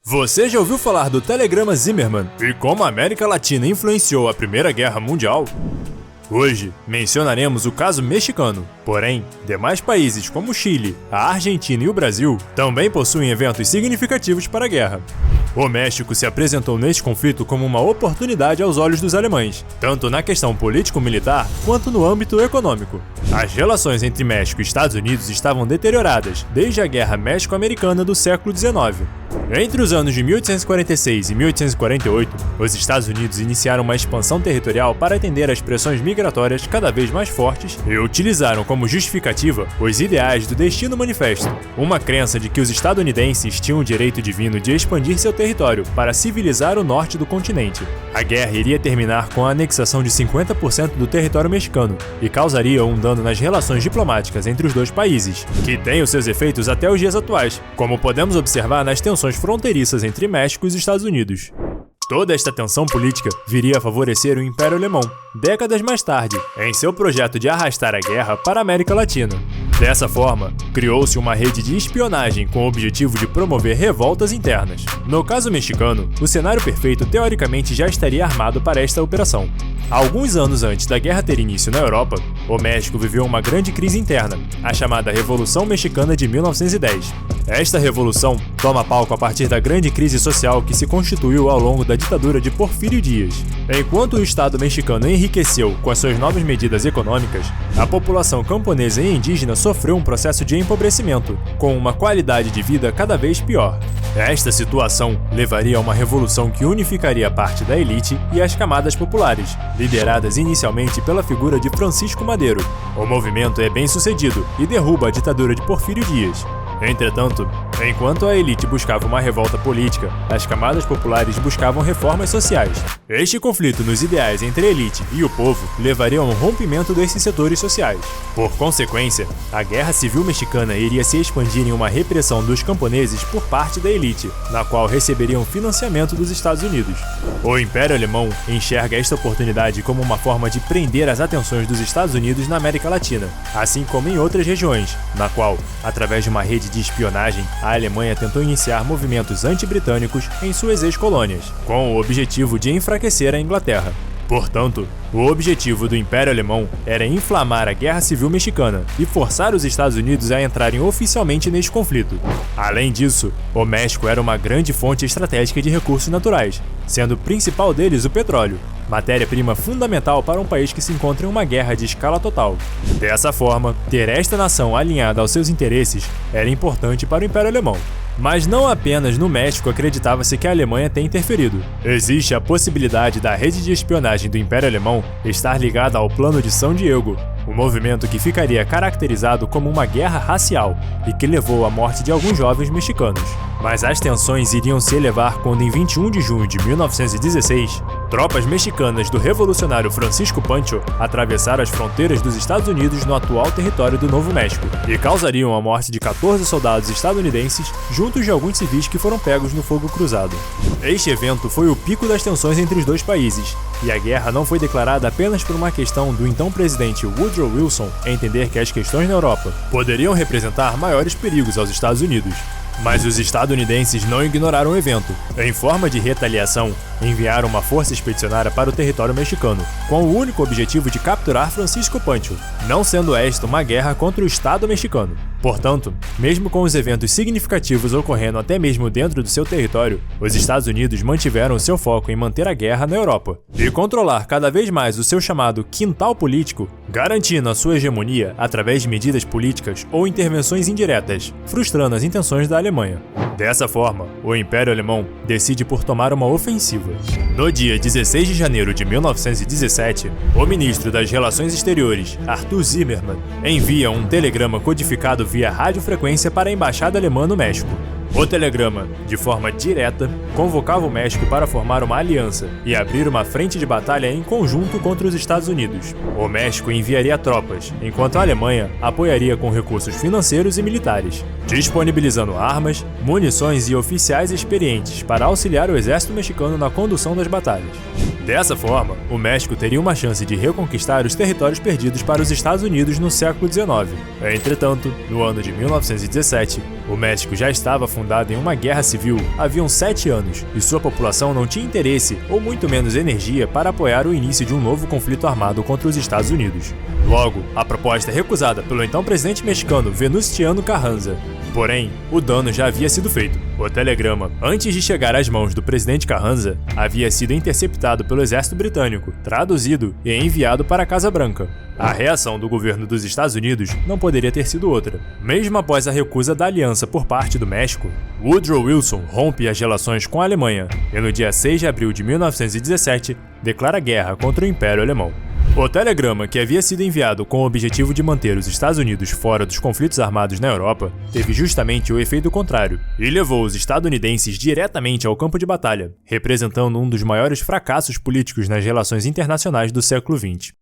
Você já ouviu falar do Telegrama Zimmermann e como a América Latina influenciou a Primeira Guerra Mundial? Hoje, mencionaremos o caso mexicano. Porém, demais países como o Chile, a Argentina e o Brasil também possuem eventos significativos para a guerra. O México se apresentou neste conflito como uma oportunidade aos olhos dos alemães, tanto na questão político-militar quanto no âmbito econômico. As relações entre México e Estados Unidos estavam deterioradas desde a Guerra México-Americana do século XIX. Entre os anos de 1846 e 1848, os Estados Unidos iniciaram uma expansão territorial para atender às pressões migratórias cada vez mais fortes e utilizaram como justificativa os ideais do Destino Manifesto, uma crença de que os estadunidenses tinham o direito divino de expandir seu território para civilizar o norte do continente. A guerra iria terminar com a anexação de 50% do território mexicano e causaria um dano nas relações diplomáticas entre os dois países, que tem os seus efeitos até os dias atuais, como podemos observar nas tensões fronteiriças entre México e os Estados Unidos. Toda esta tensão política viria a favorecer o Império Alemão, décadas mais tarde, em seu projeto de arrastar a guerra para a América Latina. Dessa forma, criou-se uma rede de espionagem com o objetivo de promover revoltas internas. No caso mexicano, o cenário perfeito teoricamente já estaria armado para esta operação. Alguns anos antes da guerra ter início na Europa, o México viveu uma grande crise interna, a chamada Revolução Mexicana de 1910. Esta revolução toma palco a partir da grande crise social que se constituiu ao longo da ditadura de Porfírio Díaz. Enquanto o Estado mexicano enriqueceu com as suas novas medidas econômicas, a população camponesa e indígena sofreu um processo de empobrecimento, com uma qualidade de vida cada vez pior. Esta situação levaria a uma revolução que unificaria parte da elite e as camadas populares, lideradas inicialmente pela figura de Francisco Madero. O movimento é bem sucedido e derruba a ditadura de Porfírio Díaz. Entretanto, enquanto a elite buscava uma revolta política, as camadas populares buscavam reformas sociais. Este conflito nos ideais entre a elite e o povo levaria a um rompimento desses setores sociais. Por consequência, a Guerra Civil Mexicana iria se expandir em uma repressão dos camponeses por parte da elite, na qual receberiam financiamento dos Estados Unidos. O Império Alemão enxerga esta oportunidade como uma forma de prender as atenções dos Estados Unidos na América Latina, assim como em outras regiões, na qual, através de uma rede de espionagem, a Alemanha tentou iniciar movimentos anti-britânicos em suas ex-colônias, com o objetivo de enfraquecer a Inglaterra. Portanto, o objetivo do Império Alemão era inflamar a Guerra Civil Mexicana e forçar os Estados Unidos a entrarem oficialmente neste conflito. Além disso, o México era uma grande fonte estratégica de recursos naturais, sendo o principal deles o petróleo, matéria-prima fundamental para um país que se encontra em uma guerra de escala total. Dessa forma, ter esta nação alinhada aos seus interesses era importante para o Império Alemão. Mas não apenas no México acreditava-se que a Alemanha tem interferido. Existe a possibilidade da rede de espionagem do Império Alemão estar ligada ao Plano de São Diego, um movimento que ficaria caracterizado como uma guerra racial e que levou à morte de alguns jovens mexicanos. Mas as tensões iriam se elevar quando, em 21 de junho de 1916, tropas mexicanas do revolucionário Francisco Pancho atravessaram as fronteiras dos Estados Unidos no atual território do Novo México e causariam a morte de 14 soldados estadunidenses juntos de alguns civis que foram pegos no fogo cruzado. Este evento foi o pico das tensões entre os dois países, e a guerra não foi declarada apenas por uma questão do então presidente Woodrow Wilson entender que as questões na Europa poderiam representar maiores perigos aos Estados Unidos. Mas os estadunidenses não ignoraram o evento. Em forma de retaliação, enviaram uma força expedicionária para o território mexicano, com o único objetivo de capturar Francisco Pancho, não sendo esta uma guerra contra o Estado mexicano. Portanto, mesmo com os eventos significativos ocorrendo até mesmo dentro do seu território, os Estados Unidos mantiveram seu foco em manter a guerra na Europa e controlar cada vez mais o seu chamado quintal político, garantindo a sua hegemonia através de medidas políticas ou intervenções indiretas, frustrando as intenções da Alemanha. Dessa forma, o Império Alemão decide por tomar uma ofensiva. No dia 16 de janeiro de 1917, o ministro das Relações Exteriores, Arthur Zimmermann, envia um telegrama codificado via radiofrequência para a Embaixada Alemã no México. O telegrama, de forma direta, convocava o México para formar uma aliança e abrir uma frente de batalha em conjunto contra os Estados Unidos. O México enviaria tropas, enquanto a Alemanha apoiaria com recursos financeiros e militares, disponibilizando armas, munições e oficiais experientes para auxiliar o exército mexicano na condução das batalhas. Dessa forma, o México teria uma chance de reconquistar os territórios perdidos para os Estados Unidos no século XIX. Entretanto, no ano de 1917, O México já estava afundado em uma guerra civil havia 7 anos, e sua população não tinha interesse, ou muito menos energia, para apoiar o início de um novo conflito armado contra os Estados Unidos. Logo, a proposta é recusada pelo então presidente mexicano Venustiano Carranza. Porém, o dano já havia sido feito. O telegrama, antes de chegar às mãos do presidente Carranza, havia sido interceptado pelo exército britânico, traduzido e enviado para a Casa Branca. A reação do governo dos Estados Unidos não poderia ter sido outra. Mesmo após a recusa da aliança por parte do México, Woodrow Wilson rompe as relações com a Alemanha e no dia 6 de abril de 1917 declara guerra contra o Império Alemão. O telegrama, que havia sido enviado com o objetivo de manter os Estados Unidos fora dos conflitos armados na Europa, teve justamente o efeito contrário e levou os estadunidenses diretamente ao campo de batalha, representando um dos maiores fracassos políticos nas relações internacionais do século XX.